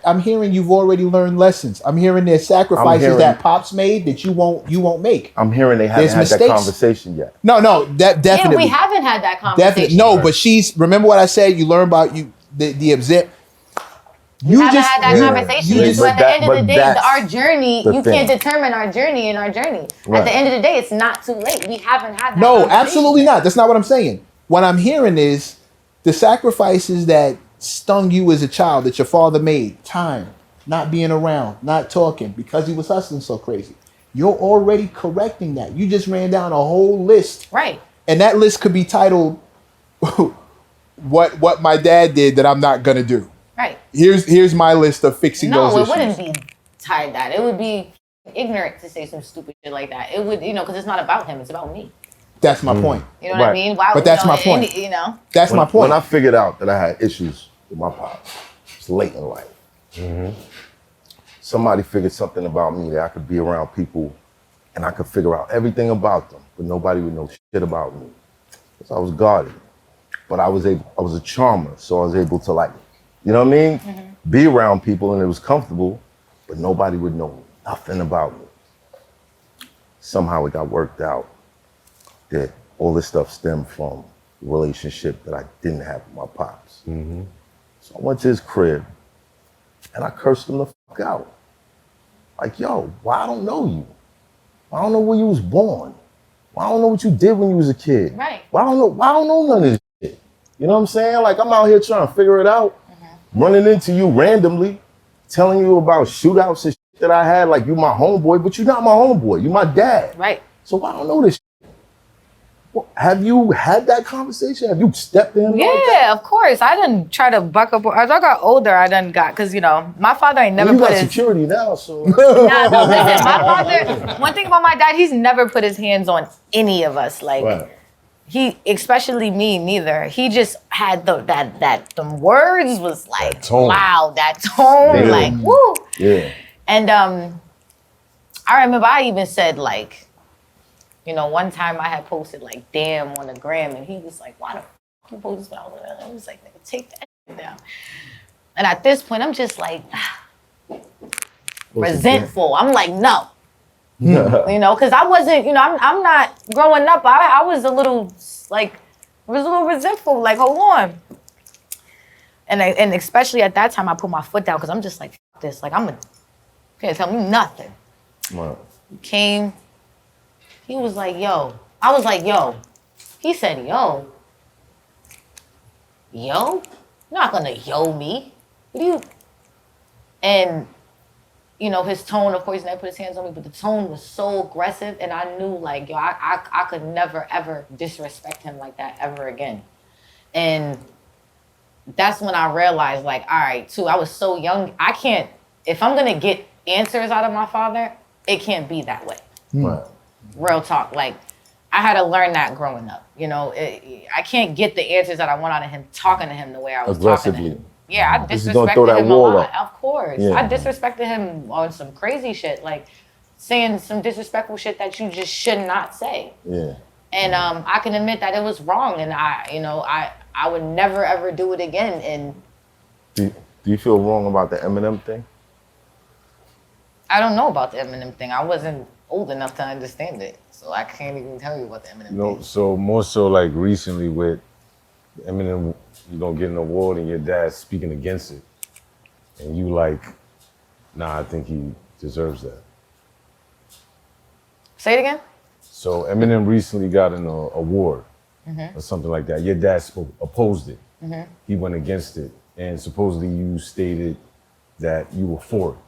I'm hearing you've already learned lessons. I'm hearing there's sacrifices that Pops made that you won't make. I'm hearing they haven't had that conversation yet. No, that definitely. Yeah, we haven't had that conversation. Definitely, no, but remember what I said, you learn about the exempt. You haven't had that conversation. So at the end of the day, our journey, you can't determine our journey in our journey. Right. At the end of the day, it's not too late. We haven't had that conversation. No, absolutely not. That's not what I'm saying. What I'm hearing is the sacrifices that stung you as a child that your father made. Time, not being around, not talking, because he was hustling so crazy. You're already correcting that. You just ran down a whole list. Right. And that list could be titled, what my dad did that I'm not going to do. Right. Here's my list of fixing those issues. No, it wouldn't be tied that. It would be ignorant to say some stupid shit like that. It would, because it's not about him. It's about me. That's my point. You know what I mean? Why, but that's my point. That's my point. When I figured out that I had issues with my pops, it's late in life. Mm-hmm. Somebody figured something about me that I could be around people and I could figure out everything about them, but nobody would know shit about me. Because I was guarded. But I was a charmer, so I was able to you know what I mean? Mm-hmm. Be around people and it was comfortable, but nobody would know nothing about me. Somehow it got worked out that all this stuff stemmed from the relationship that I didn't have with my pops. Mm-hmm. So I went to his crib and I cursed him the fuck out. Like, yo, why I don't know you? I don't know where you was born. Why I don't know what you did when you was a kid. Right. Why I don't know none of this shit. You know what I'm saying? Like, I'm out here trying to figure it out. Running into you randomly, telling you about shootouts and shit that I had, like you my homeboy, but you're not my homeboy, you my dad. Right. So I don't know this shit. Well, have you had that conversation? Have you stepped in? Yeah, like that? Of course. I didn't try to buck up. As I got older, I done got, because, my father ain't never put his... security now, so... Nah, no, listen, my father, one thing about my dad, he's never put his hands on any of us. Like, right. He, especially me, neither. He just had them words was like loud, that tone, like woo. Yeah. And I remember I even said one time I had posted damn on the gram, and he was like, "Why the f you post this?" I was like, "Nigga, take that shit down." And at this point, I'm just resentful. I'm like, no. Because I wasn't, I'm not growing up. I was a little resentful. Like, hold on, and especially at that time, I put my foot down because I'm just like, F this. Like, can't tell me nothing. Wow. He came. He was like, yo. I was like, yo. He said, yo. Yo? You're not gonna yo me. What do you? And. His tone, of course, he never put his hands on me, but the tone was so aggressive, and I knew, I could never, ever disrespect him like that ever again. And that's when I realized, all right, too, I was so young, I can't, if I'm going to get answers out of my father, it can't be that way. Right. Real talk. I had to learn that growing up. I can't get the answers that I want out of him talking to him the way I was talking to him. Yeah, I disrespected him a lot. Of course. Yeah. I disrespected him on some crazy shit, saying some disrespectful shit that you just should not say. Yeah. And I can admit that it was wrong, and I would never ever do it again. And do you feel wrong about the Eminem thing? I don't know about the Eminem thing. I wasn't old enough to understand it, so I can't even tell you about the Eminem thing. So more so recently with Eminem, get an award and your dad's speaking against it. And you nah, I think he deserves that. Say it again? So Eminem recently got an award or something like that. Your dad opposed it. Mm-hmm. He went against it. And supposedly you stated that you were for it.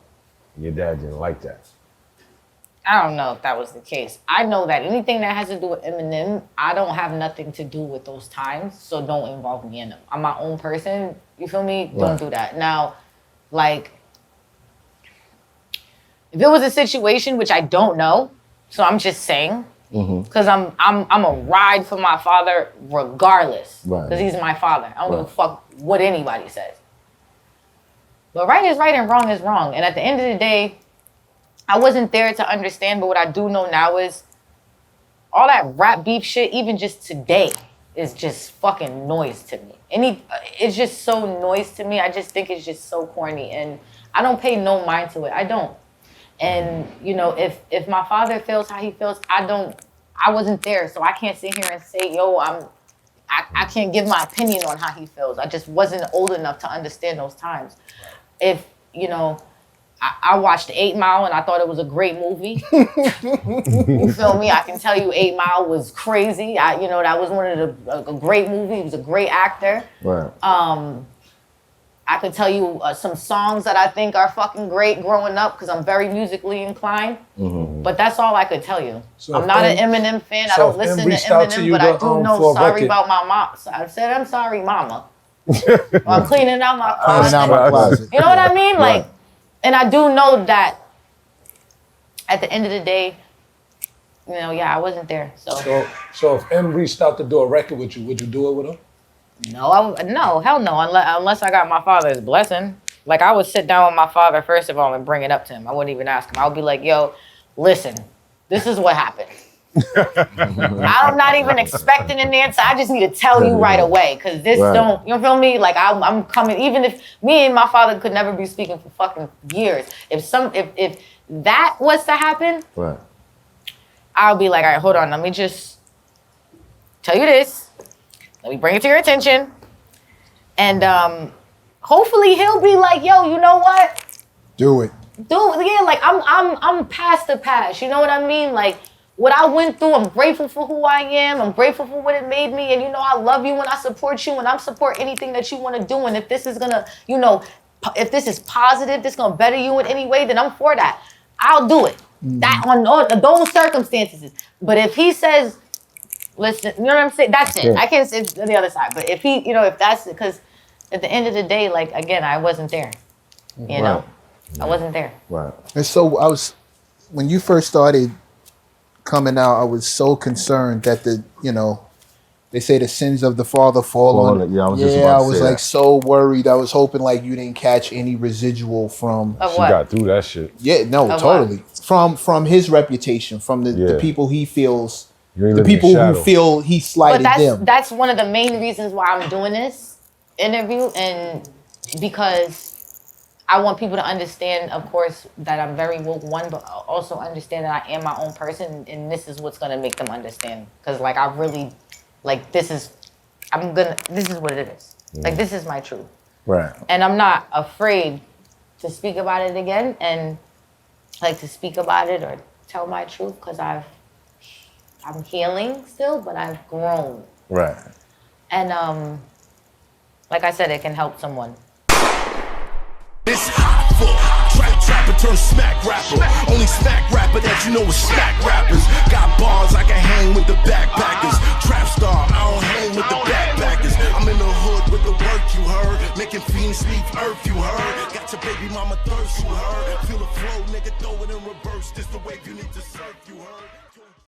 And your dad didn't like that. I don't know if that was the case. I know that anything that has to do with Eminem, I don't have nothing to do with those times, so don't involve me in them. I'm my own person, you feel me? Right. Don't do that. Now, if it was a situation, which I don't know, so I'm just saying, because I'm a ride for my father regardless, because he's my father. I don't give a fuck what anybody says. But right is right and wrong is wrong. And at the end of the day, I wasn't there to understand, but what I do know now is all that rap beef shit, even just today, is just fucking noise to me. It's just so noise to me. I just think it's just so corny. And I don't pay no mind to it. I don't. And you know, if my father feels how he feels, I wasn't there, so I can't sit here and say, yo, I can't give my opinion on how he feels. I just wasn't old enough to understand those times. If, you know, I watched 8 Mile and I thought it was a great movie. You feel me? I can tell you 8 Mile was crazy. You know, that was one of a great movie. He was a great actor. Right. I could tell you some songs that I think are fucking great growing up because I'm very musically inclined. But that's all I could tell you. So I'm not an Eminem fan. I don't listen to Eminem, but I do know Sorry About My Mom. So I said, I'm sorry, mama. I'm cleaning out my closet. Cleaning out my closet. You know what I mean? Like, and I do know that at the end of the day, you know, yeah, I wasn't there. So if M reached out to do a record with you, would you do it with him? No, no, hell no, unless I got my father's blessing. Like, I would sit down with my father, first of all, and bring it up to him. I wouldn't even ask him. I would be like, yo, listen, this is what happened. I'm not even expecting an answer. I just need to tell you right away, because this don't, you feel me? Like, I'm coming, even if me and my father could never be speaking for fucking years. If that was to happen, I'll be like, all right, hold on, let me just tell you this. Let me bring it to your attention. And hopefully he'll be like, yo, you know what? Do it. Yeah, like I'm past the past. You know what I mean? Like, what I went through, I'm grateful for who I am. I'm grateful for what it made me. And you know, I love you and I support you and I'm support anything that you want to do. And if this is gonna, you know, if this is positive, this gonna better you in any way, then I'm for that. I'll do it. That on those circumstances. But if he says, listen, you know what I'm saying? That's it. I can't say the other side. But if he, you know, if that's, because at the end of the day, like, again, I wasn't there. You know? I wasn't there. Right. And so when you first started coming out, I was so concerned that they say the sins of the father fall on it. Yeah, I was just like so worried. I was hoping like you didn't catch any residual from. Of She what? got through that shit. Yeah, no, Of totally. From his reputation, from the people he feels. You ain't The living in people who shadow. feel he slighted But them. that's one of the main reasons why I'm doing this interview, and because I want people to understand, of course, that I'm very woke, one, but also understand that I am my own person, and this is what's gonna make them understand. Because like I really, like this is what it is. Like this is my truth. Right. And I'm not afraid to speak about it again, and like to speak about it or tell my truth, because I'm healing still, but I've grown. Right. And like I said, it can help someone. It's Hoffa, trapper turn smack rapper. Only smack rapper that you know is smack rappers. Got bars I can hang with the backpackers. Trap star, I don't hang with the backpackers. I'm in the hood with the work you heard. Making fiends leave earth you heard. Got your baby mama thirst you heard. Feel the flow, nigga, throw it in reverse. This the wave you need to surf you heard.